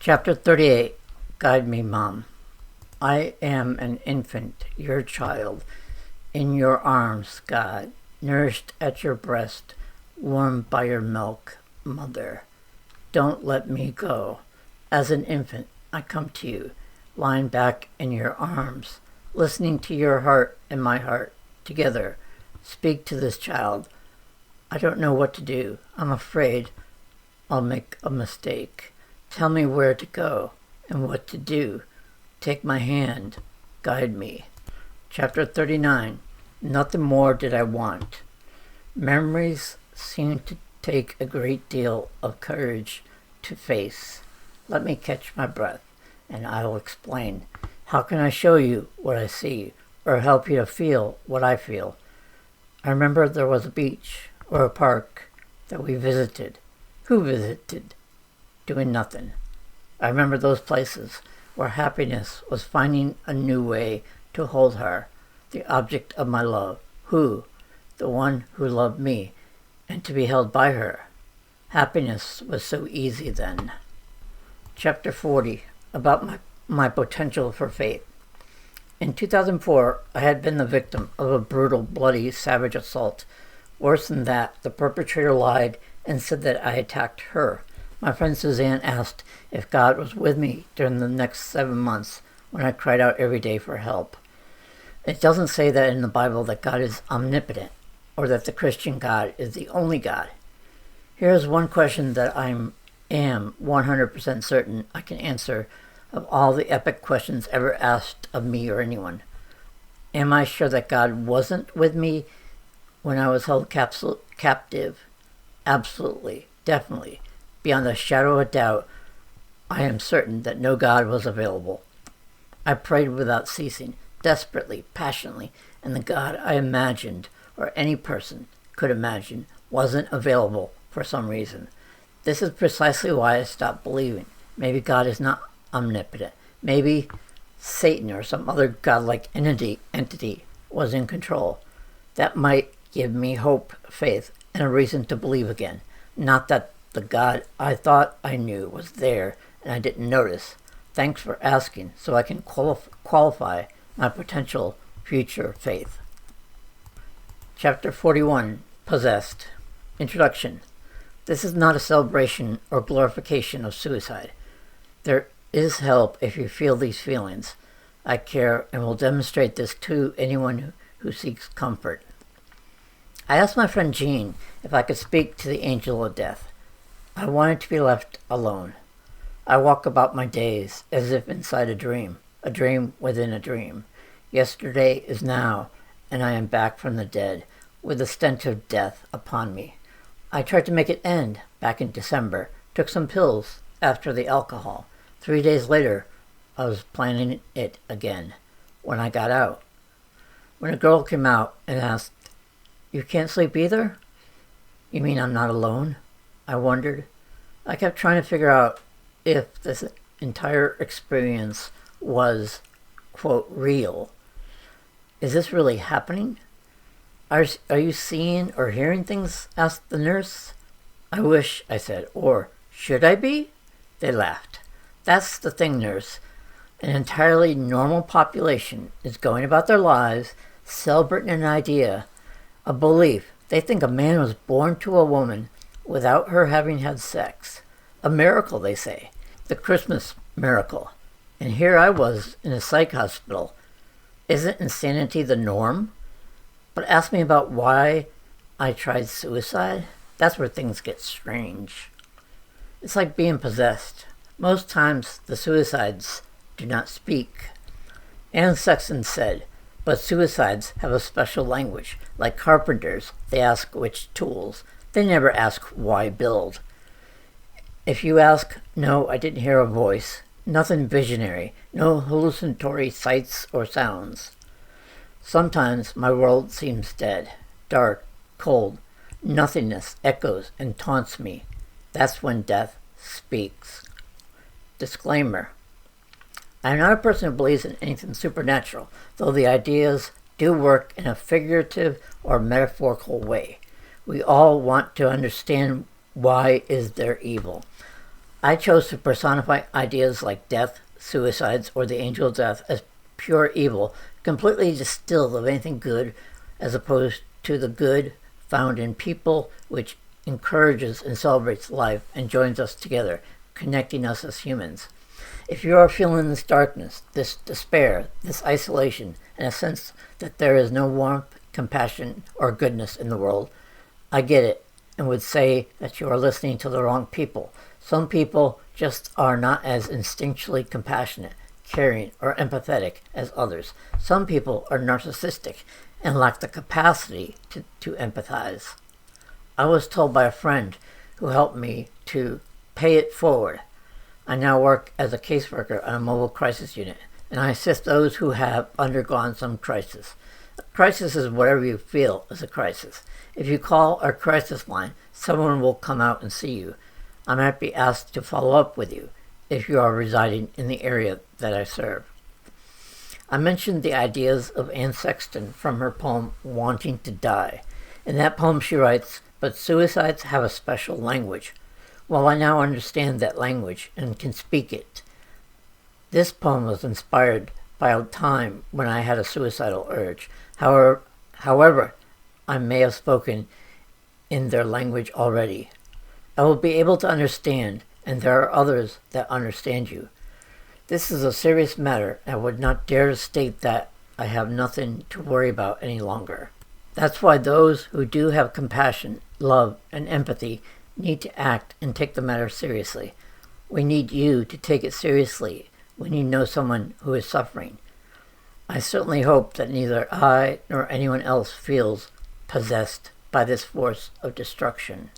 Chapter 38. Guide me, Mom. I am an infant, your child, in your arms, God, nourished at your breast, warmed by your milk, Mother. Don't let me go. As an infant, I come to you, lying back in your arms, listening to your heart and my heart together. Speak to this child. I don't know what to do. I'm afraid I'll make a mistake. Tell me where to go and what to do. Take my hand. Guide me. Chapter 39. Nothing more did I want. Memories seem to take a great deal of courage to face. Let me catch my breath, and I will explain. How can I show you what I see, or help you to feel what I feel? I remember there was a beach or a park that we visited. Who visited? Doing nothing. I remember those places where happiness was finding a new way to hold her, the object of my love. Who? The one who loved me, and to be held by her. Happiness was so easy then. Chapter 40. About my potential for faith. In 2004, I had been the victim of a brutal, bloody, savage assault. Worse than that, the perpetrator lied and said that I attacked her. My friend Suzanne asked if God was with me during the next 7 months when I cried out every day for help. It doesn't say that in the Bible that God is omnipotent or that the Christian God is the only God. Here's one question that I am 100% certain I can answer of all the epic questions ever asked of me or anyone. Am I sure that God wasn't with me when I was held captive? Absolutely, definitely. Beyond a shadow of a doubt, I am certain that no God was available. I prayed without ceasing, desperately, passionately, and the God I imagined, or any person could imagine, wasn't available for some reason. This is precisely why I stopped believing. Maybe God is not omnipotent. Maybe Satan or some other godlike entity was in control. That might give me hope, faith, and a reason to believe again. Not that the God I thought I knew was there and I didn't notice. Thanks for asking, so I can qualify my potential future faith. Chapter 41. Possessed. Introduction. This is not a celebration or glorification of suicide. There is help if you feel these feelings. I care and will demonstrate this to anyone who seeks comfort. I asked my friend Jean if I could speak to the angel of death. I wanted to be left alone. I walk about my days as if inside a dream within a dream. Yesterday is now, and I am back from the dead, with the stench of death upon me. I tried to make it end back in December, took some pills after the alcohol. 3 days later, I was planning it again, when I got out. When a girl came out and asked, "You can't sleep either? You mean I'm not alone?" I wondered. I kept trying to figure out if this entire experience was, quote, real. Is this really happening? Are you seeing or hearing things? Asked the nurse. I wish, I said, or should I be? They laughed. That's the thing, nurse. An entirely normal population is going about their lives, celebrating an idea, a belief. They think a man was born to a woman without her having had sex. A miracle, they say. The Christmas miracle. And here I was in a psych hospital. Isn't insanity the norm? But ask me about why I tried suicide. That's where things get strange. It's like being possessed. Most times the suicides do not speak. Anne Sexton said, but suicides have a special language. Like carpenters, they ask which tools. They never ask why build. If you ask, no, I didn't hear a voice. Nothing visionary. No hallucinatory sights or sounds. Sometimes my world seems dead, dark, cold. Nothingness echoes and taunts me. That's when death speaks. Disclaimer. I am not a person who believes in anything supernatural, though the ideas do work in a figurative or metaphorical way. We all want to understand why is there evil. I chose to personify ideas like death, suicides, or the angel of death as pure evil, completely distilled of anything good, as opposed to the good found in people, which encourages and celebrates life and joins us together, connecting us as humans. If you are feeling this darkness, this despair, this isolation, and a sense that there is no warmth, compassion, or goodness in the world, I get it and would say that you are listening to the wrong people. Some people just are not as instinctually compassionate, caring, or empathetic as others. Some people are narcissistic and lack the capacity to empathize. I was told by a friend who helped me to pay it forward. I now work as a caseworker on a mobile crisis unit, and I assist those who have undergone some crisis. A crisis is whatever you feel is a crisis. If you call our crisis line, someone will come out and see you. I might be asked to follow up with you if you are residing in the area that I serve. I mentioned the ideas of Anne Sexton from her poem Wanting to Die. In that poem she writes, "But suicides have a special language. While I now understand that language and can speak it." This poem was inspired by a time when I had a suicidal urge. However, I may have spoken in their language already. I will be able to understand, and there are others that understand you. This is a serious matter, and I would not dare to state that I have nothing to worry about any longer. That's why those who do have compassion, love, and empathy need to act and take the matter seriously. We need you to take it seriously when you know someone who is suffering. I certainly hope that neither I nor anyone else feels possessed by this force of destruction.